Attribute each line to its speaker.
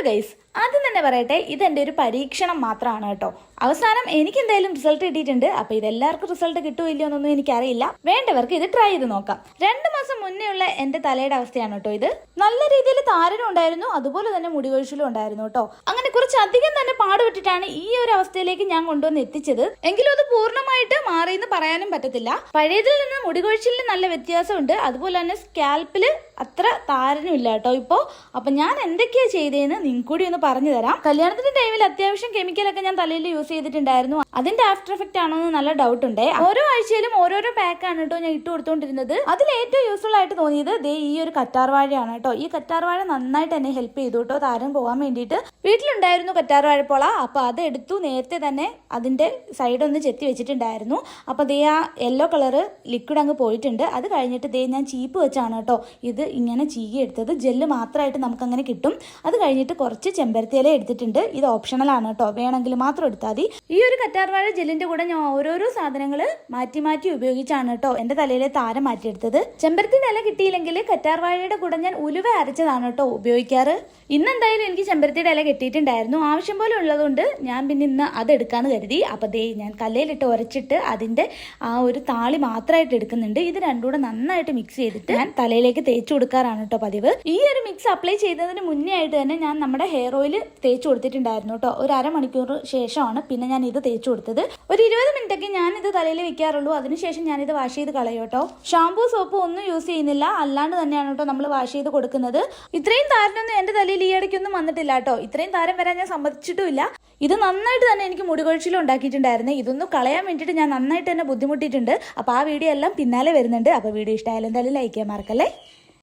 Speaker 1: Guys, ആദ്യം തന്നെ പറയട്ടെ, ഇതെൻ്റെ ഒരു പരീക്ഷണം മാത്രമാണ് കേട്ടോ. അവസാനം എനിക്ക് എന്തായാലും റിസൾട്ട് കിട്ടിയിട്ടുണ്ട്. അപ്പൊ ഇതെല്ലാവർക്കും റിസൾട്ട് കിട്ടുമോ ഇല്ലയോ എന്നൊന്നും എനിക്കറിയില്ല. വേണ്ടവർക്ക് ഇത് ട്രൈ ചെയ്ത് നോക്കാം. 2 മാസം മുന്നേ ഉള്ള എന്റെ തലയുടെ അവസ്ഥയാണ് കേട്ടോ ഇത്. നല്ല രീതിയിൽ താരനും ഉണ്ടായിരുന്നു, അതുപോലെ തന്നെ മുടികൊഴിച്ചിലും ഉണ്ടായിരുന്നു കേട്ടോ. അങ്ങനെ കുറച്ചധികം തന്നെ പാടുപെട്ടിട്ടാണ് ഈ ഒരു അവസ്ഥയിലേക്ക് ഞാൻ കൊണ്ടുവന്ന് എത്തിച്ചത്. എങ്കിലും അത് പൂർണ്ണമായിട്ട് മാറിയെന്ന് പറയാനും പറ്റത്തില്ല. പഴയതിൽ നിന്ന് മുടികൊഴിച്ചിലിന് നല്ല വ്യത്യാസമുണ്ട്, അതുപോലെ തന്നെ സ്കാൽപ്പില് അത്ര താരനും ഇല്ല കേട്ടോ ഇപ്പോ. അപ്പൊ ഞാൻ എന്തൊക്കെയാ ചെയ്തതെന്ന് നിങ്ങൾക്ക് കൂടി ഒന്ന് പറഞ്ഞു തരാം. കല്യാണത്തിന്റെ ടൈമിൽ അത്യാവശ്യം കെമിക്കലൊക്കെ ഞാൻ തലയിൽ യൂസ് ചെയ്തിട്ടുണ്ടായിരുന്നു. അതിന്റെ ആഫ്റ്റർ എഫക്റ്റ് ആണോ എന്ന് നല്ല ഡൗട്ട് ഉണ്ട്. ഓരോ ആഴ്ചയിലും ഓരോരോ പാക്കാണ് കേട്ടോ ഞാൻ ഇട്ട് കൊടുത്തോണ്ടിരുന്നത്. അതിൽ ഏറ്റവും യൂസ്ഫുൾ ആയിട്ട് തോന്നിയത് ഈ ഒരു കറ്റാർവാഴയാണ് കേട്ടോ. ഈ കറ്റാർവാഴ നന്നായിട്ട് എന്നെ ഹെൽപ്പ് ചെയ്തു കേട്ടോ താരൻ പോകാൻ വേണ്ടിയിട്ട്. വീട്ടിലുണ്ടായിരുന്നു കറ്റാർവാഴപ്പോള. അപ്പൊ അതെടുത്തു നേരത്തെ തന്നെ അതിന്റെ സൈഡ് ഒന്ന് ചെത്തി വെച്ചിട്ടുണ്ടായിരുന്നു. അപ്പൊ ആ യെല്ലോ കളറ് ലിക്വിഡ് അങ്ങ് പോയിട്ടുണ്ട്. അത് കഴിഞ്ഞിട്ട് ഞാൻ ചീപ്പ് വെച്ചാണ് കേട്ടോ ഇത് ഇങ്ങനെ ചീകി എടുത്തത്. ജെല്ല് മാത്രമായിട്ട് നമുക്ക് അങ്ങനെ കിട്ടും. അത് കഴിഞ്ഞിട്ട് കുറച്ച് ചെമ്പരത്തിയില എടുത്തിട്ടുണ്ട്. ഇത് ഓപ്ഷണൽ ആണ് കേട്ടോ, വേണമെങ്കിൽ മാത്രം എടുത്താൽ മതി. ഈ ഒരു കറ്റാർവാഴ ജെല്ലിന്റെ കൂടെ ഞാൻ ഓരോരോ സാധനങ്ങൾ മാറ്റി മാറ്റി ഉപയോഗിച്ചാണ് കേട്ടോ എന്റെ തലയിലെ താരം മാറ്റിയെടുത്തത്. ചെമ്പരത്തിന്റെ ഇല കിട്ടിയില്ലെങ്കിൽ കറ്റാർവാഴയുടെ കൂടെ ഞാൻ ഉലുവ അരച്ചതാണ് കേട്ടോ ഉപയോഗിക്കാറ്. ഇന്നെന്തായാലും എനിക്ക് ചെമ്പരത്തിയുടെ ഇല കിട്ടിയിട്ടുണ്ടായിരുന്നു. ആവശ്യം പോലെ ഉള്ളതുകൊണ്ട് ഞാൻ പിന്നെ ഇന്ന് അതെടുക്കാന്ന് കരുതി. അപ്പൊ ഞാൻ കല്ലയിലിട്ട് ഉരച്ചിട്ട് അതിന്റെ ആ ഒരു താളി മാത്രമായിട്ട് എടുക്കുന്നുണ്ട്. ഇത് രണ്ടും കൂടെ നന്നായിട്ട് മിക്സ് ചെയ്തിട്ട് ഞാൻ തലയിലേക്ക് തേച്ചു കൊടുക്കാറാണ് കേട്ടോ പതിവ്. ഈ ഒരു മിക്സ് അപ്ലൈ ചെയ്തതിന് മുന്നേ ആയിട്ട് തന്നെ ഞാൻ നമ്മുടെ ഹെയർ ഓയിൽ തേച്ചു കൊടുത്തിട്ടുണ്ടായിരുന്നു കേട്ടോ. ഒരു അരമണിക്കൂർ ശേഷമാണ് പിന്നെ ഞാൻ ഇത് തേച്ചു കൊടുത്തത്. ഒരു 20 മിനിറ്റ് ഒക്കെ ഞാൻ ഇത് തലയിൽ വെക്കാറുള്ളൂ. അതിനുശേഷം ഞാനിത് വാഷ് ചെയ്ത് കളയും കേട്ടോ. ഷാമ്പൂ സോപ്പ് ഒന്നും യൂസ് ചെയ്യുന്നില്ല, അല്ലാണ്ട് തന്നെയാണ് കേട്ടോ നമ്മൾ വാഷ് ചെയ്ത് കൊടുക്കുന്നത്. ഇത്രയും താരനൊന്നും എന്റെ തലയിൽ ഈ ഇടയ്ക്കൊന്നും വന്നിട്ടില്ല കേട്ടോ. ഇത്രയും താരം വരാൻ ഞാൻ സമ്മതിച്ചിട്ടുമില്ല. ഇത് നന്നായിട്ട് തന്നെ എനിക്ക് മുടികൊഴിച്ചിലും ഉണ്ടാക്കിയിട്ടുണ്ടായിരുന്നു. ഇതൊന്നും കളയാൻ വേണ്ടിയിട്ട് ഞാൻ നന്നായിട്ട് തന്നെ ബുദ്ധിമുട്ടിയിട്ടുണ്ട്. അപ്പോൾ ആ വീഡിയോ എല്ലാം പിന്നാലെ വരുന്നുണ്ട്. അപ്പോൾ വീഡിയോ ഇഷ്ടമായാലും എന്തായാലും ലൈക്ക് ചെയ്യാൻ മറക്കല്ലേ.